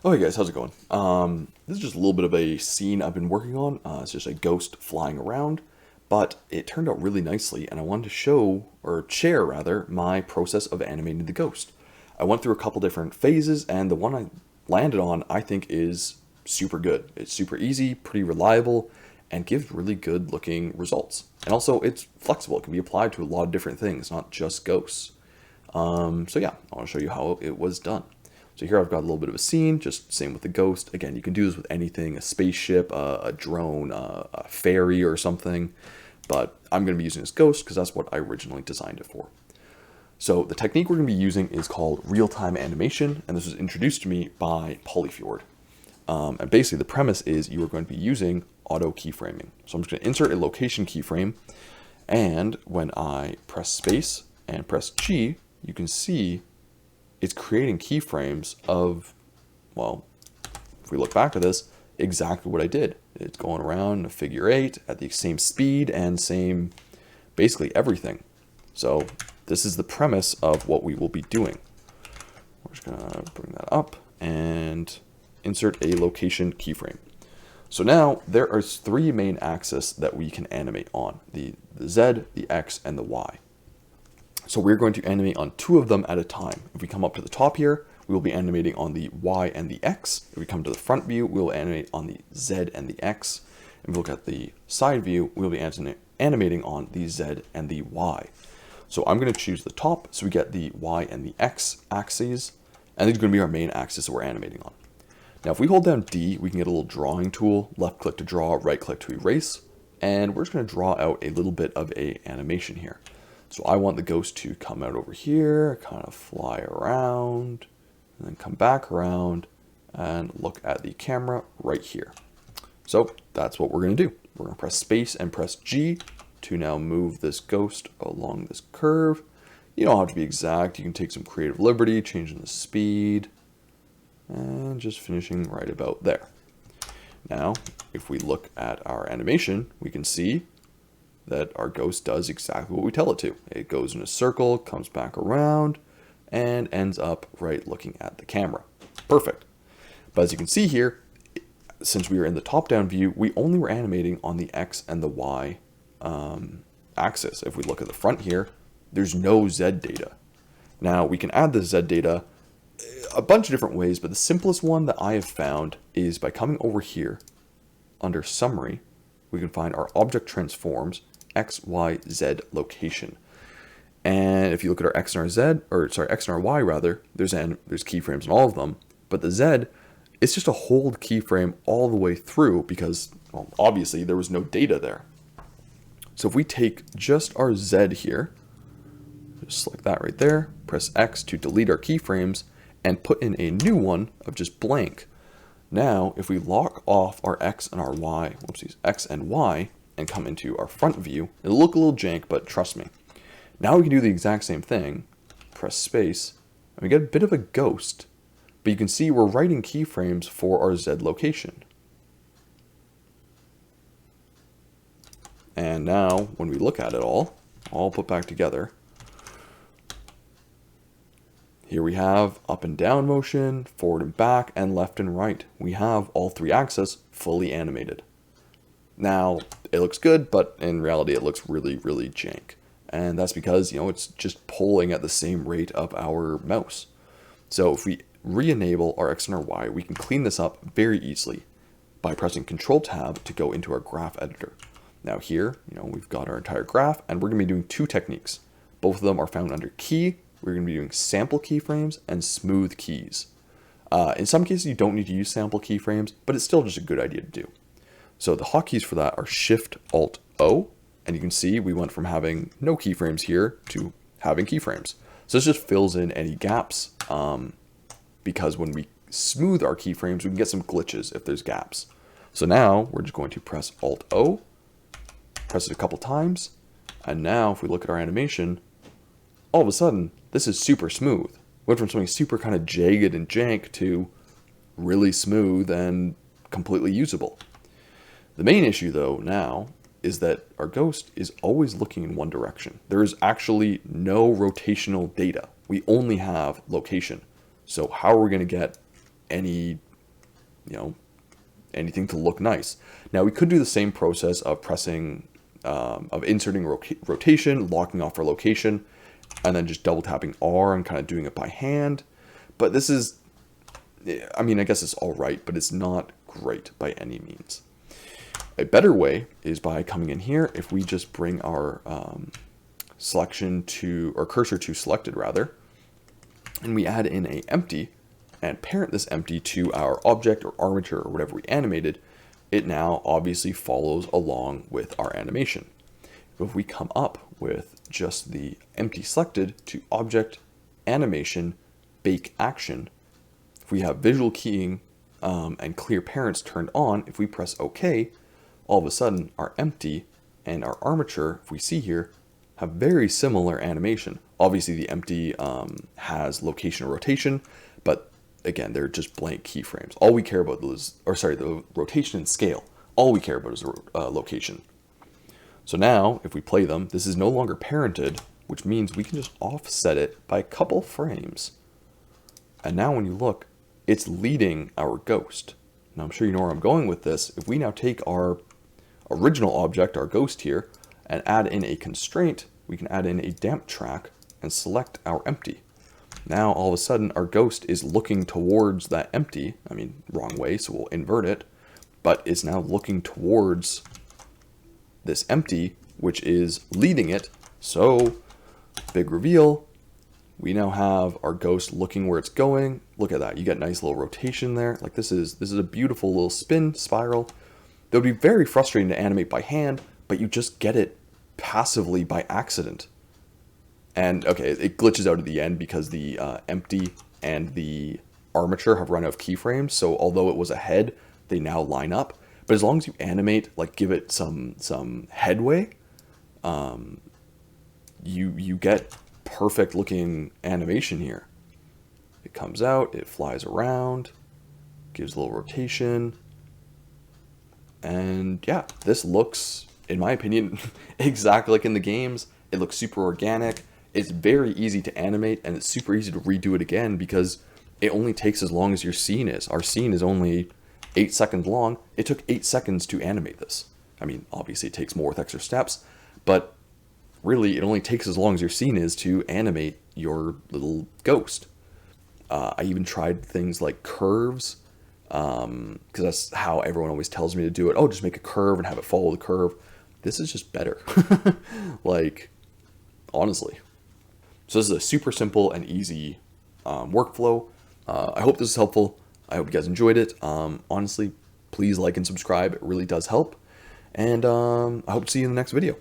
Oh, hey guys, how's it going? This is just a little bit of a scene I've been working on. It's just a ghost flying around, but it turned out really nicely, and I wanted to show, or share rather, my process of animating the ghost. I went through a couple different phases, and the one I landed on I think is super good. It's super easy, pretty reliable, and gives really good looking results. And also, it's flexible. It can be applied to a lot of different things, not just ghosts. So yeah, I want to show you how it was done. So here I've got a little bit of a scene, just same with the ghost. Again, you can do this with anything, a spaceship, a drone, a ferry or something. But I'm going to be using this ghost because that's what I originally designed it for. So the technique we're going to be using is called real-time animation, and this was introduced to me by Polyfjord. And basically the premise is you are going to be using auto keyframing. So I'm just going to insert a location keyframe, and when I press space and press G, you can see it's creating keyframes of, well, if we look back at this, exactly what I did. It's going around a figure eight at the same speed and same, basically everything. So this is the premise of what we will be doing. We're just gonna bring that up and insert a location keyframe. So now there are three main axes that we can animate on, the Z, the X, and the Y. So we're going to animate on two of them at a time. If we come up to the top here, we will be animating on the Y and the X. If we come to the front view, we will animate on the Z and the X. If we look at the side view, we will be animating on the Z and the Y. So I'm going to choose the top, so we get the Y and the X axes, and these are going to be our main axis that we're animating on. Now if we hold down D, we can get a little drawing tool, left click to draw, right click to erase, and we're just going to draw out a little bit of a animation here. So I want the ghost to come out over here, kind of fly around, and then come back around and look at the camera right here. So that's what we're going to do. We're going to press space and press G to now move this ghost along this curve. You don't have to be exact. You can take some creative liberty, changing the speed, and just finishing right about there. Now, if we look at our animation, we can see that our ghost does exactly what we tell it to. It goes in a circle, comes back around, and ends up right looking at the camera. Perfect. But as you can see here, since we are in the top-down view, we only were animating on the X and the Y axis. If we look at the front here, there's no Z data. Now, we can add the Z data a bunch of different ways, but the simplest one that I have found is by coming over here under Summary, we can find our Object Transforms X, Y, Z location. And if you look at our X and our Z, or sorry, X and our Y rather, there's keyframes in all of them. But the Z, it's just a hold keyframe all the way through because, well, obviously there was no data there. So if we take just our Z here, just like that right there, press X to delete our keyframes and put in a new one of just blank. Now, if we lock off our X and our Y, whoopsies, X and Y, and come into our front view, it'll look a little jank, but trust me. Now we can do the exact same thing, press space, and we get a bit of a ghost, but you can see we're writing keyframes for our Z location. And now, when we look at it all put back together, here we have up and down motion, forward and back, and left and right. We have all three axes fully animated. Now, it looks good, but in reality it looks really, really jank. And that's because, it's just pulling at the same rate of our mouse. So if we re-enable our X and our Y, we can clean this up very easily by pressing Control Tab to go into our graph editor. Now here, we've got our entire graph, and we're going to be doing two techniques. Both of them are found under Key. We're going to be doing sample keyframes and smooth keys. In some cases, you don't need to use sample keyframes, but it's still just a good idea to do. So the hotkeys for that are Shift, Alt, O, and you can see we went from having no keyframes here to having keyframes. So this just fills in any gaps, because when we smooth our keyframes, we can get some glitches if there's gaps. So now we're just going to press Alt, O, press it a couple times, and now if we look at our animation, all of a sudden, this is super smooth. Went from something super kind of jagged and jank to really smooth and completely usable. The main issue though now is that our ghost is always looking in one direction. There is actually no rotational data. We only have location. So how are we going to get any you know, anything to look nice. Now we could do the same process of pressing, of inserting rotation, locking off our location, and then just double tapping R and kind of doing it by hand. But this is, I mean, I guess it's all right, but it's not great by any means. A better way is by coming in here. If we just bring our selection to, or cursor to selected rather, and we add in a empty and parent this empty to our object or armature or whatever we animated, it now obviously follows along with our animation. But if we come up with just the empty selected to object, animation, bake action, if we have visual keying and clear parents turned on, if we press OK, all of a sudden our empty and our armature, if we see here, have very similar animation. Obviously the empty has location or rotation, but again, they're just blank keyframes. All we care about is, or sorry, the rotation and scale. All we care about is the location. So now, if we play them, this is no longer parented, which means we can just offset it by a couple frames. And now when you look, it's leading our ghost. Now I'm sure you know where I'm going with this. If we now take our original object, our ghost here, and add in a constraint, we can add in a damp track and select our empty. Now all of a sudden our ghost is looking towards that empty. I mean, wrong way, so we'll invert it, but it's now looking towards this empty, which is leading it. So big reveal, we now have our ghost looking where it's going. Look at that, you get nice little rotation there. Like this is a beautiful little spin spiral. That would be very frustrating to animate by hand, but you just get it passively by accident. And okay, it glitches out at the end because the empty and the armature have run out of keyframes. So although it was a head, they now line up. But as long as you animate, like give it some headway, you get perfect looking animation here. It comes out, it flies around, gives a little rotation. And yeah, this looks, in my opinion, exactly like in the games. It looks super organic. It's very easy to animate, and it's super easy to redo it again because it only takes as long as your scene is. Our scene is only 8 seconds long. It took 8 seconds to animate this. I mean, obviously it takes more with extra steps, but really it only takes as long as your scene is to animate your little ghost. I even tried things like curves, because that's how everyone always tells me to do it. Oh, just make a curve and have it follow the curve. This is just better. Like, honestly. So this is a super simple and easy workflow. I hope this is helpful. I hope you guys enjoyed it. Honestly, please like and subscribe. It really does help. And I hope to see you in the next video.